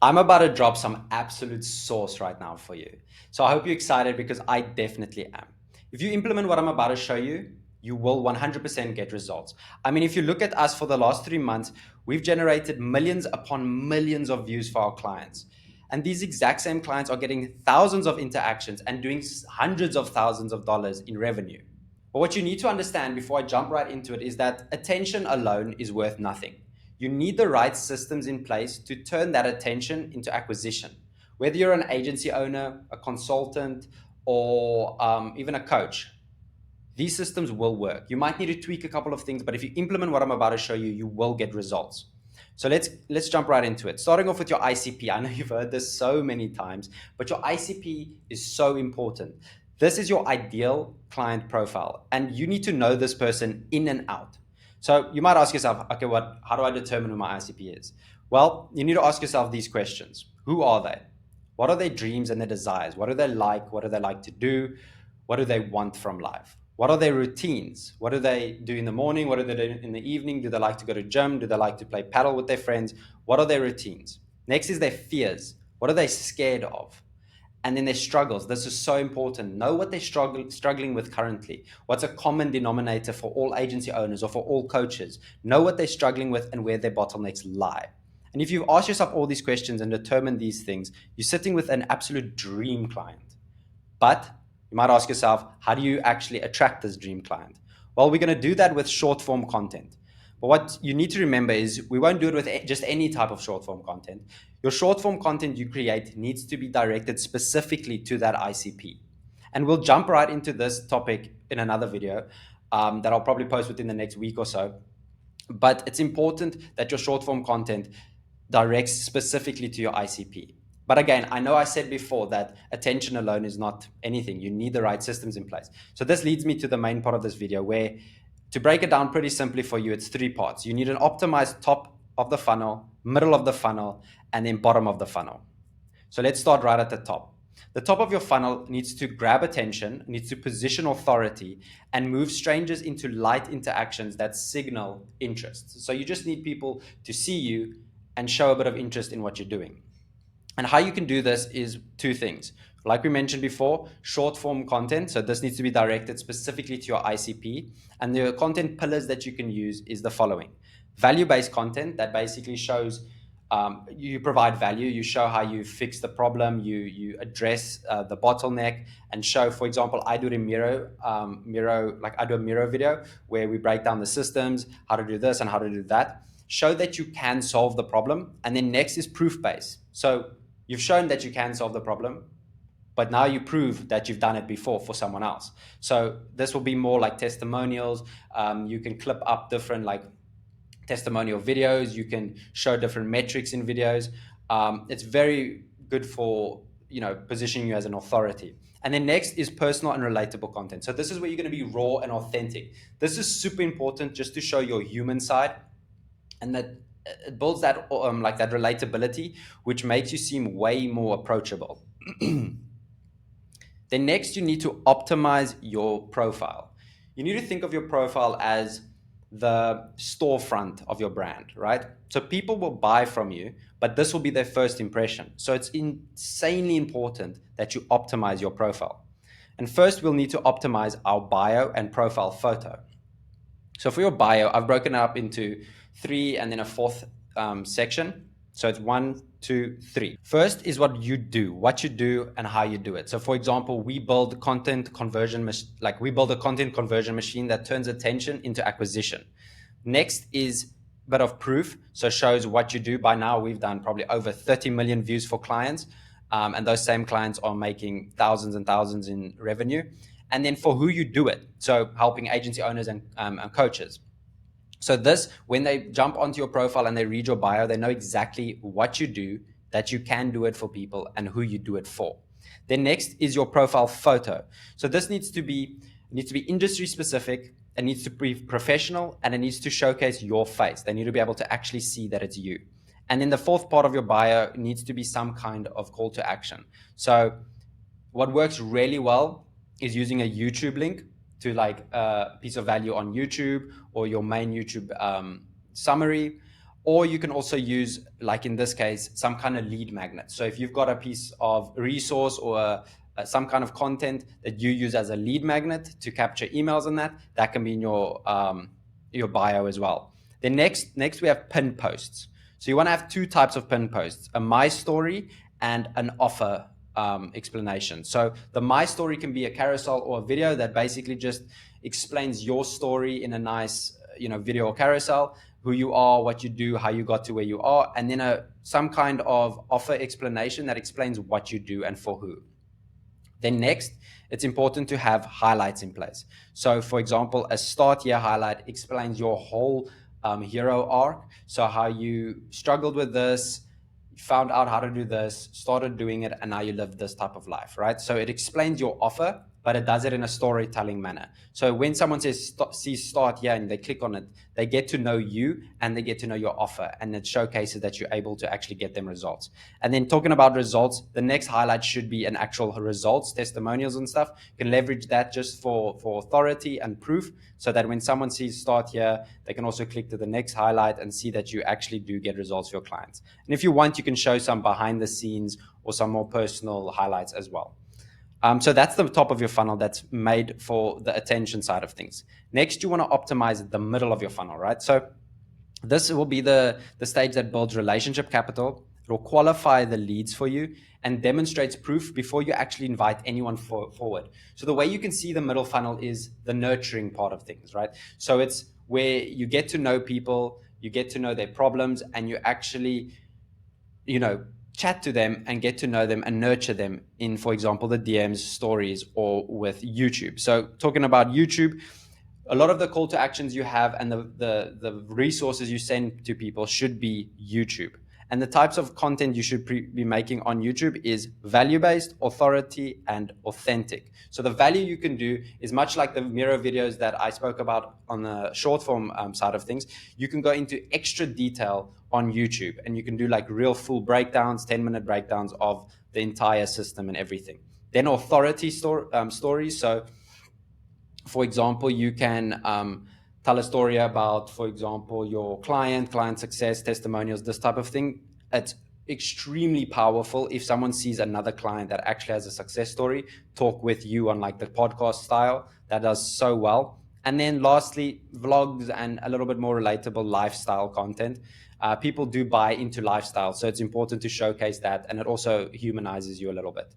I'm about to drop some absolute sauce right now for you. So I hope you're excited because I definitely am. If you implement what I'm about to show you, you will 100% get results. I mean, if you look at us for the last 3 months, we've generated millions upon millions of views for our clients. And these exact same clients are getting thousands of interactions and doing hundreds of thousands of dollars in revenue. But what you need to understand before I jump right into it is that attention alone is worth nothing. You need the right systems in place to turn that attention into acquisition. Whether you're an agency owner, a consultant, or even a coach, these systems will work. You might need to tweak a couple of things, but if you implement what I'm about to show you, you will get results. So let's jump right into it. Starting off with your ICP. I know you've heard this so many times, but your ICP is so important. This is your ideal client profile, and you need to know this person in and out. So you might ask yourself, okay, how do I determine who my ICP is? Well, you need to ask yourself these questions. Who are they? What are their dreams and their desires? What do they like? What do they like to do? What do they want from life? What are their routines? What do they do in the morning? What do they do in the evening? Do they like to go to gym? Do they like to play paddle with their friends? What are their routines? Next is their fears. What are they scared of? And then their struggles. This is so important. Know what they're struggling with currently. What's a common denominator for all agency owners or for all coaches? Know what they're struggling with and where their bottlenecks lie. And if you ask yourself all these questions and determine these things, you're sitting with an absolute dream client. But you might ask yourself, how do you actually attract this dream client? Well, we're going to do that with short form content. But what you need to remember is we won't do it with just any type of short form content. Your short form content you create needs to be directed specifically to that ICP. And we'll jump right into this topic in another video that I'll probably post within the next week or so. But it's important that your short form content directs specifically to your ICP. But again, I know I said before that attention alone is not anything. You need the right systems in place. So this leads me to the main part of this video where, to break it down pretty simply for you, it's three parts. You need an optimized top of the funnel, middle of the funnel, and then bottom of the funnel. So let's start right at the top. The top of your funnel needs to grab attention, needs to position authority, and move strangers into light interactions that signal interest. So you just need people to see you and show a bit of interest in what you're doing. And how you can do this is two things. Like we mentioned before, short form content. So this needs to be directed specifically to your ICP. And the content pillars that you can use is the following: value-based content that basically shows you provide value, you show how you fix the problem, you address the bottleneck, and show, for example, I do it in like I do a Miro video where we break down the systems, how to do this and how to do that. Show that you can solve the problem. And then next is proof-based. So you've shown that you can solve the problem, but now you prove that you've done it before for someone else. So this will be more like testimonials. You can clip up different like testimonial videos. You can show different metrics in videos. It's very good for positioning you as an authority. And then next is personal and relatable content. So this is where you're going to be raw and authentic. This is super important just to show your human side, and that it builds that like that relatability, which makes you seem way more approachable. Then next, you need to optimize your profile. You need to think of your profile as the storefront of your brand, right? So people will buy from you, but this will be their first impression. So it's insanely important that you optimize your profile. And first, we'll need to optimize our bio and profile photo. So for your bio, I've broken it up into three and then a fourth section. So it's 1, 2, 3. First is what you do and how you do it. So for example, we build a content conversion machine that turns attention into acquisition. Next is a bit of proof. So shows what you do. By now, we've done probably over 30 million views for clients. And those same clients are making thousands and thousands in revenue. And then for who you do it. So helping agency owners and coaches. So this, when they jump onto your profile and they read your bio, they know exactly what you do, that you can do it for people, and who you do it for. Then next is your profile photo. So this needs to be industry specific, it needs to be professional, and it needs to showcase your face. They need to be able to actually see that it's you. And then the fourth part of your bio needs to be some kind of call to action. So what works really well is using a YouTube link to like a piece of value on YouTube or your main YouTube summary, Or you can also use, like in this case, some kind of lead magnet. So if you've got a piece of resource or some kind of content that you use as a lead magnet to capture emails and that can be in your bio as well. Then next we have pinned posts. So you want to have two types of pinned posts: a my story and an offer explanation. So the my story can be a carousel or a video that basically just explains your story in a nice video or carousel, who you are, what you do, how you got to where you are, and then some kind of offer explanation that explains what you do and for who. Then next, it's important to have highlights in place. So for example, a start year highlight explains your whole hero arc. So how you struggled with this, found out how to do this, started doing it, and now you live this type of life, right? So it explains your offer, but it does it in a storytelling manner. So when someone sees start here and they click on it, they get to know you and they get to know your offer, and it showcases that you're able to actually get them results. And then talking about results, the next highlight should be an actual results, testimonials and stuff. You can leverage that just for authority and proof, so that when someone sees start here, they can also click to the next highlight and see that you actually do get results for your clients. And if you want, you can show some behind the scenes or some more personal highlights as well. So that's the top of your funnel that's made for the attention side of things. Next, you want to optimize the middle of your funnel, right? So this will be the stage that builds relationship capital. It will qualify the leads for you and demonstrates proof before you actually invite anyone forward. So the way you can see the middle funnel is the nurturing part of things, right? So it's where you get to know people, you get to know their problems, and you actually, chat to them and get to know them and nurture them in, for example, the DMs, stories, or with YouTube. So talking about YouTube, a lot of the call to actions you have and the resources you send to people should be YouTube. And the types of content you should be making on YouTube is value-based, authority, and authentic. So the value you can do is much like the mirror videos that I spoke about on the short form side of things. You can go into extra detail on YouTube, and you can do like real full breakdowns, 10-minute breakdowns of the entire system and everything. Then authority stories. So for example, you can tell a story about, for example, your client success, testimonials, this type of thing. It's extremely powerful if someone sees another client that actually has a success story talk with you on like the podcast style. That does so well. And then lastly, vlogs and a little bit more relatable lifestyle content. People do buy into lifestyle, so it's important to showcase that, and it also humanizes you a little bit.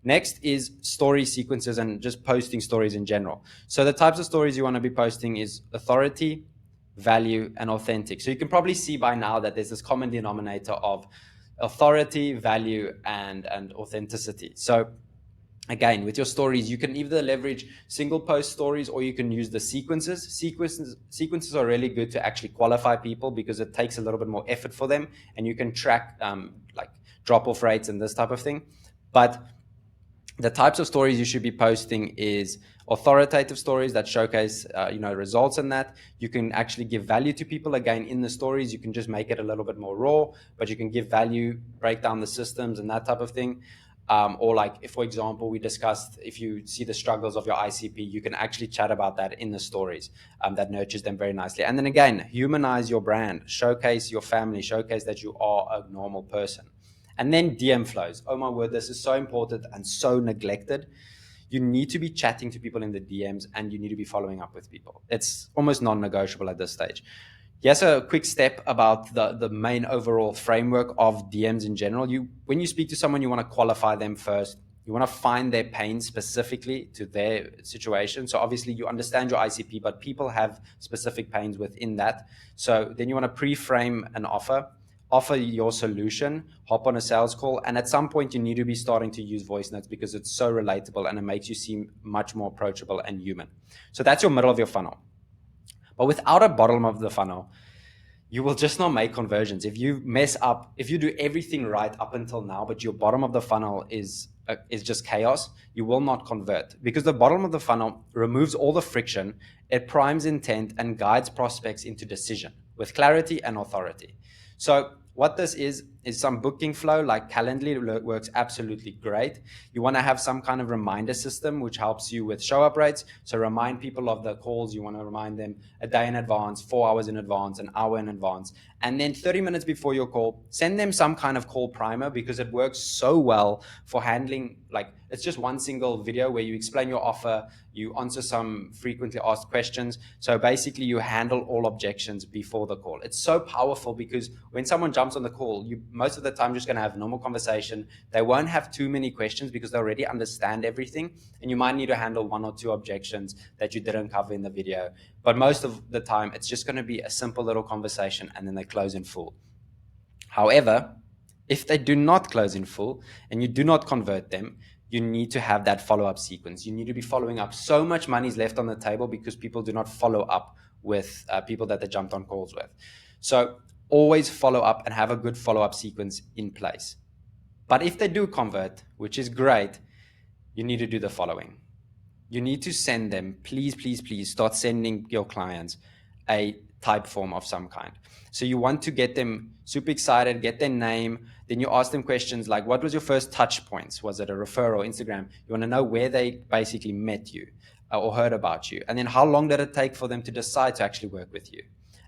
Next is story sequences and just posting stories in general. So the types of stories you want to be posting is authority, value, and authentic. So you can probably see by now that there's this common denominator of authority, value, and authenticity. So again, with your stories, you can either leverage single post stories or you can use the sequences. Sequences are really good to actually qualify people because it takes a little bit more effort for them, and you can track like drop-off rates and this type of thing. But the types of stories you should be posting is authoritative stories that showcase results in that. You can actually give value to people. Again, in the stories, you can just make it a little bit more raw, but you can give value, break down the systems and that type of thing. Or like, if, for example, we discussed, if you see the struggles of your ICP, you can actually chat about that in the stories. That nurtures them very nicely. And then again, humanize your brand, showcase your family, showcase that you are a normal person. And then DM flows. Oh my word, this is so important and so neglected. You need to be chatting to people in the DMs, and you need to be following up with people. It's almost non-negotiable at this stage. Here's a quick step about the main overall framework of DMs in general. When you speak to someone, you want to qualify them first. You want to find their pain specifically to their situation. So obviously you understand your ICP, but people have specific pains within that. So then you want to pre-frame an offer your solution, hop on a sales call, and at some point you need to be starting to use voice notes because it's so relatable and it makes you seem much more approachable and human. So that's your middle of your funnel. But without a bottom of the funnel, you will just not make conversions. If you mess up, if you do everything right up until now, but your bottom of the funnel is just chaos, you will not convert, because the bottom of the funnel removes all the friction. It primes intent and guides prospects into decision with clarity and authority. So what this is, is some booking flow like Calendly works absolutely great. You want to have some kind of reminder system which helps you with show up rates. So remind people of the calls. You want to remind them a day in advance, 4 hours in advance, an hour in advance. And then 30 minutes before your call, send them some kind of call primer because it works so well for handling, like, it's just one single video where you explain your offer, you answer some frequently asked questions. So basically you handle all objections before the call. It's so powerful because when someone jumps on the call, you most of the time just going to have a normal conversation. They won't have too many questions because they already understand everything. And you might need to handle one or two objections that you didn't cover in the video. But most of the time, it's just going to be a simple little conversation and then they close in full. However, if they do not close in full and you do not convert them, you need to have that follow-up sequence. You need to be following up. So much money is left on the table because people do not follow up with people that they jumped on calls with. So always follow up and have a good follow-up sequence in place. But if they do convert, which is great, you need to do the following. You need to send them, please start sending your clients a type form of some kind. So you want to get them super excited, get their name. Then you ask them questions like, what was your first touch points? Was it a referral, Instagram? You want to know where they basically met you or heard about you. And then how long did it take for them to decide to actually work with you?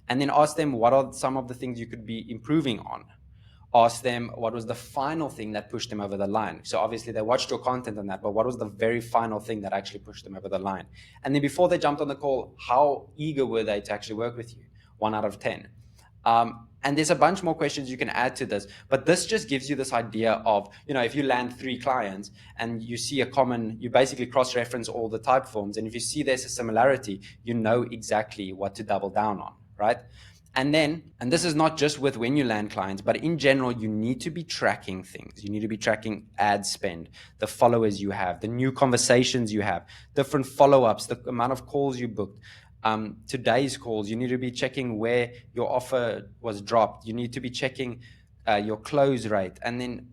And then ask them, what are some of the things you could be improving on? Ask them what was the final thing that pushed them over the line. So obviously they watched your content on that, but what was the very final thing that actually pushed them over the line? And then before they jumped on the call, how eager were they to actually work with you? 1 out of 10. And there's a bunch more questions you can add to this, but this just gives you this idea of, if you land 3 clients and you see a common, you basically cross-reference all the type forms. And if you see there's a similarity, you know exactly what to double down on, right? And this is not just with when you land clients, but in general, you need to be tracking things. You need to be tracking ad spend, the followers you have, the new conversations you have, different follow-ups, the amount of calls you booked, today's calls. You need to be checking where your offer was dropped. You need to be checking your close rate, and then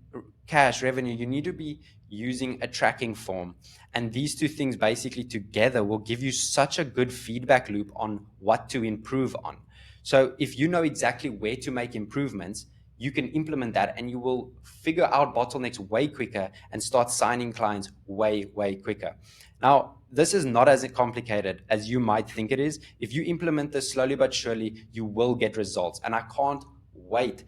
cash revenue. You need to be using a tracking form. And these two things basically together will give you such a good feedback loop on what to improve on. So if you know exactly where to make improvements, you can implement that and you will figure out bottlenecks way quicker and start signing clients way quicker. Now, this is not as complicated as you might think it is. If you implement this slowly but surely, you will get results. And I can't wait